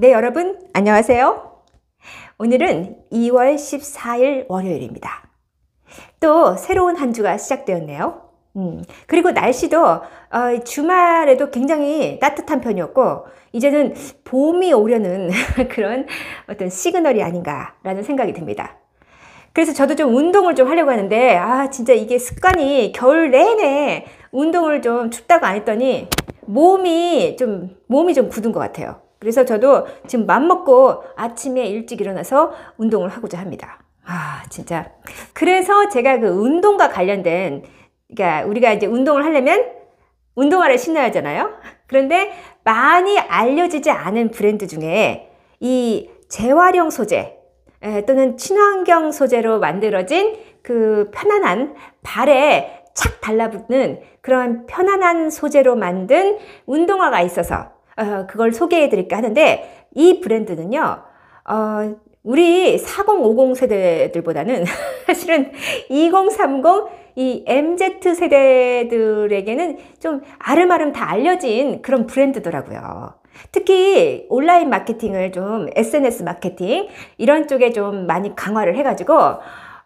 네, 여러분 안녕하세요. 오늘은 2월 14일 월요일입니다. 또 새로운 한 주가 시작되었네요. 그리고 날씨도 주말에도 굉장히 따뜻한 편이었고 이제는 봄이 오려는 그런 어떤 시그널이 아닌가라는 생각이 듭니다. 그래서 저도 좀 운동을 좀 하려고 하는데 진짜 이게 습관이 겨울 내내 운동을 좀 춥다고 안 했더니 몸이 좀 굳은 것 같아요. 그래서 저도 지금 맘먹고 아침에 일찍 일어나서 운동을 하고자 합니다. 진짜. 그래서 제가 그 운동과 관련된, 그러니까 우리가 이제 운동을 하려면 운동화를 신어야 하잖아요. 그런데 많이 알려지지 않은 브랜드 중에 이 재활용 소재 또는 친환경 소재로 만들어진 그 편안한 발에 착 달라붙는 그런 편안한 소재로 만든 운동화가 있어서 그걸 소개해 드릴까 하는데, 이 브랜드는요 우리 4050 세대들보다는 사실은 2030, 이 MZ 세대들에게는 좀 아름아름 다 알려진 그런 브랜드더라고요. 특히 온라인 마케팅을 좀, SNS 마케팅 이런 쪽에 좀 많이 강화를 해가지고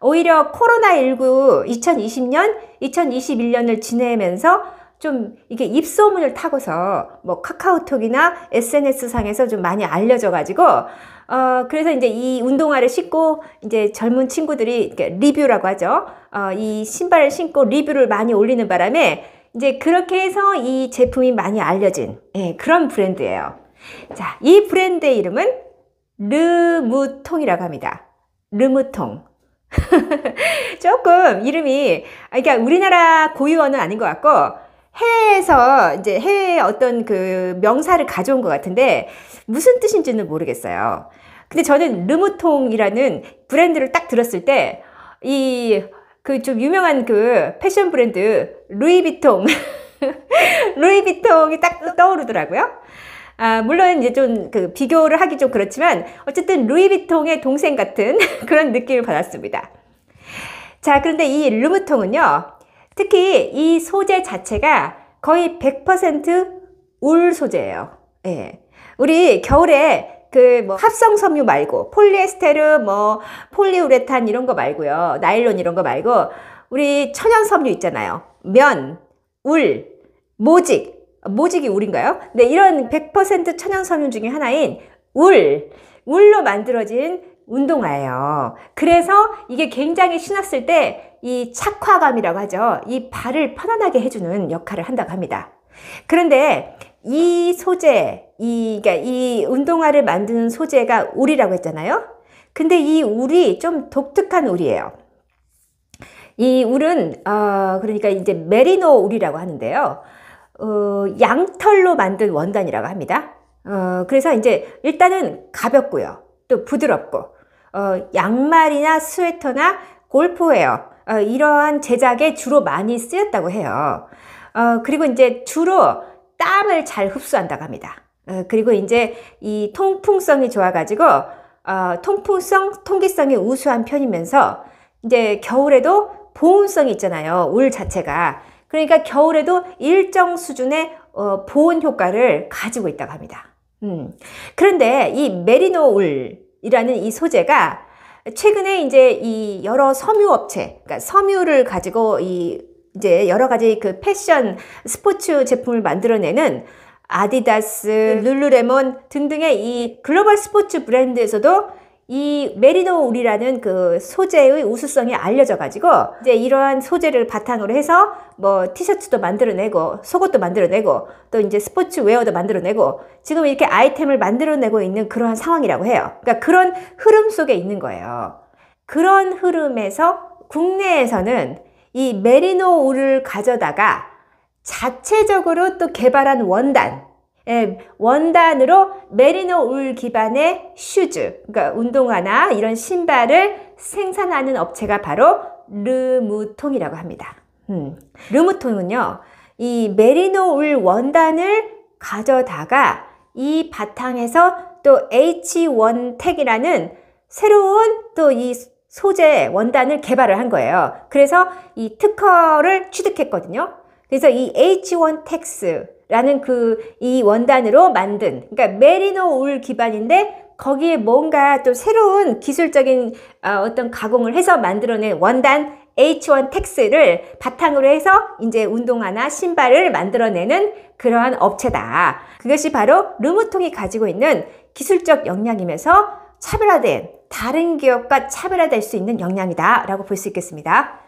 오히려 코로나19 2020년, 2021년을 지내면서 좀 이게 입소문을 타고서 뭐 카카오톡이나 SNS 상에서 좀 많이 알려져 가지고 그래서 이제 이 운동화를 신고 이제 젊은 친구들이 리뷰라고 하죠. 이 신발을 신고 리뷰를 많이 올리는 바람에 이제 그렇게 해서 이 제품이 많이 알려진 그런 브랜드예요. 자, 이 브랜드의 이름은 르무통이라고 합니다. 르무통. 조금 이름이, 그러니까 우리나라 고유어는 아닌 것 같고 해외에서 이제 해외의 어떤 그 명사를 가져온 것 같은데 무슨 뜻인지는 모르겠어요. 근데 저는 르무통이라는 브랜드를 딱 들었을 때 이 그 좀 유명한 그 패션 브랜드 루이비통 루이비통이 딱 떠오르더라고요. 물론 이제 좀 그 비교를 하기 좀 그렇지만 어쨌든 루이비통의 동생 같은 그런 느낌을 받았습니다. 자, 그런데 이 르무통은요, 특히 이 소재 자체가 거의 100% 울 소재예요. 예. 우리 겨울에 그 뭐 합성 섬유 말고 폴리에스테르, 뭐 폴리우레탄 이런 거 말고요, 나일론 이런 거 말고 우리 천연 섬유 있잖아요. 면, 울, 모직이 울인가요? 네, 이런 100% 천연 섬유 중에 하나인 울로 만들어진 운동화예요. 그래서 이게 굉장히 신었을 때 이 착화감이라고 하죠. 이 발을 편안하게 해주는 역할을 한다고 합니다. 그런데 이 소재, 그러니까 이 운동화를 만드는 소재가 울이라고 했잖아요. 근데 이 울이 좀 독특한 울이에요. 이 울은 그러니까 이제 메리노 울이라고 하는데요. 양털로 만든 원단이라고 합니다. 그래서 이제 일단은 가볍고요, 또 부드럽고 양말이나 스웨터나 골프웨어 이러한 제작에 주로 많이 쓰였다고 해요. 그리고 이제 주로 땀을 잘 흡수한다고 합니다. 그리고 이제 이 통풍성이 좋아가지고 통기성이 우수한 편이면서 이제 겨울에도 보온성이 있잖아요, 울 자체가. 그러니까 겨울에도 일정 수준의 보온 효과를 가지고 있다고 합니다. 그런데 이 메리노 울이라는 이 소재가 최근에 이제 이 여러 섬유 업체, 그러니까 섬유를 가지고 이제 여러 가지 그 패션 스포츠 제품을 만들어내는 아디다스, 룰루레몬 등등의 이 글로벌 스포츠 브랜드에서도 이 메리노 울이라는 그 소재의 우수성이 알려져 가지고 이제 이러한 소재를 바탕으로 해서 뭐 티셔츠도 만들어내고 속옷도 만들어내고 또 이제 스포츠 웨어도 만들어내고 지금 이렇게 아이템을 만들어내고 있는 그러한 상황이라고 해요. 그러니까 그런 흐름 속에 있는 거예요. 그런 흐름에서 국내에서는 이 메리노 울을 가져다가 자체적으로 또 개발한 원단으로 메리노 울 기반의 슈즈, 그러니까 운동화나 이런 신발을 생산하는 업체가 바로 르무통이라고 합니다. 르무통은요, 이 메리노 울 원단을 가져다가 이 바탕에서 또 H1택이라는 새로운 또 이 소재 원단을 개발을 한 거예요. 그래서 이 특허를 취득했거든요. 그래서 이 H1텍스 라는 이 원단으로 만든, 그러니까 메리노 울 기반인데 거기에 뭔가 또 새로운 기술적인 어떤 가공을 해서 만들어낸 원단 H1 텍스를 바탕으로 해서 이제 운동화나 신발을 만들어내는 그러한 업체다. 그것이 바로 르무통이 가지고 있는 기술적 역량이면서 차별화된, 다른 기업과 차별화될 수 있는 역량이다 라고 볼 수 있겠습니다.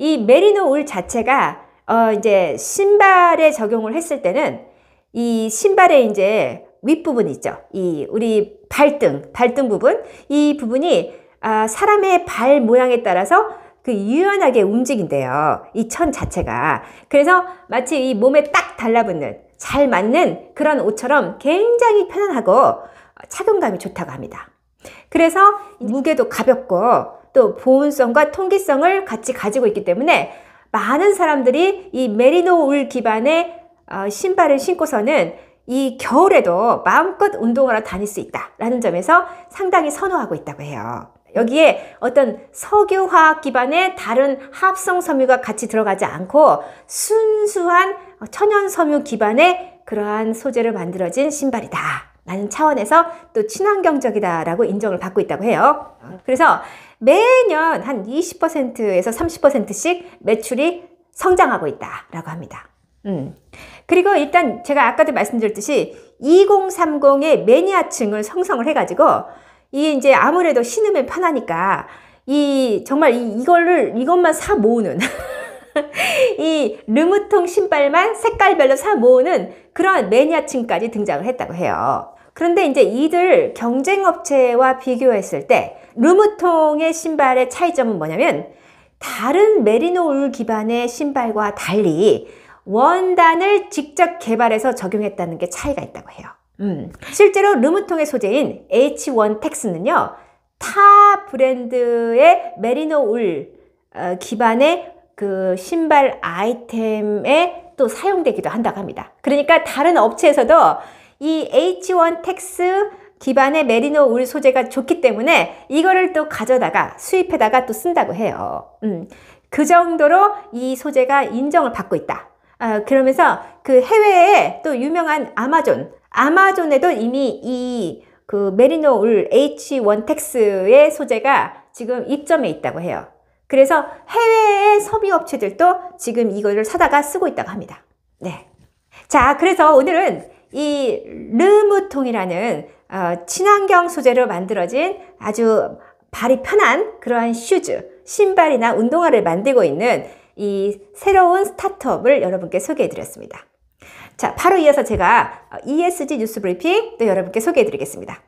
이 메리노 울 자체가 이제 신발에 적용을 했을 때는 이 신발의 이제 윗부분 있죠. 이 우리 발등 부분, 이 부분이 사람의 발 모양에 따라서 그 유연하게 움직인대요. 이 천 자체가. 그래서 마치 이 몸에 딱 달라붙는, 잘 맞는 그런 옷처럼 굉장히 편안하고 착용감이 좋다고 합니다. 그래서 무게도 가볍고 또 보온성과 통기성을 같이 가지고 있기 때문에 많은 사람들이 이 메리노 울 기반의 신발을 신고서는 이 겨울에도 마음껏 운동을 하러 다닐 수 있다라는 점에서 상당히 선호하고 있다고 해요. 여기에 어떤 석유화학 기반의 다른 합성 섬유가 같이 들어가지 않고 순수한 천연 섬유 기반의 그러한 소재로 만들어진 신발이다 라는 차원에서 또 친환경적이다 라고 인정을 받고 있다고 해요. 그래서 매년 한 20%에서 30%씩 매출이 성장하고 있다 라고 합니다. 그리고 일단 제가 아까도 말씀드렸듯이 2030의 매니아층을 형성을 해가지고 이 이제 아무래도 신으면 편하니까 정말 이것만 사 모으는 이 르무통 신발만 색깔별로 사 모으는 그런 매니아층까지 등장을 했다고 해요. 그런데 이제 이들 경쟁업체와 비교했을 때 르무통의 신발의 차이점은 뭐냐면 다른 메리노 울 기반의 신발과 달리 원단을 직접 개발해서 적용했다는 게 차이가 있다고 해요. 실제로 르무통의 소재인 H1 텍스는요, 타 브랜드의 메리노 울 기반의 그 신발 아이템에 또 사용되기도 한다고 합니다. 그러니까 다른 업체에서도 이 H1 텍스 기반의 메리노 울 소재가 좋기 때문에 이거를 또 가져다가 수입해다가 또 쓴다고 해요. 그 정도로 이 소재가 인정을 받고 있다. 그러면서 그 해외에 또 유명한 아마존에도 이미 이 그 메리노 울 H1 텍스의 소재가 지금 입점해 있다고 해요. 그래서 해외의 소비 업체들도 지금 이거를 사다가 쓰고 있다고 합니다. 네. 자, 그래서 오늘은 이 르무통이라는 친환경 소재로 만들어진 아주 발이 편한 그러한 신발이나 운동화를 만들고 있는 이 새로운 스타트업을 여러분께 소개해 드렸습니다. 자, 바로 이어서 제가 ESG 뉴스 브리핑 또 여러분께 소개해 드리겠습니다.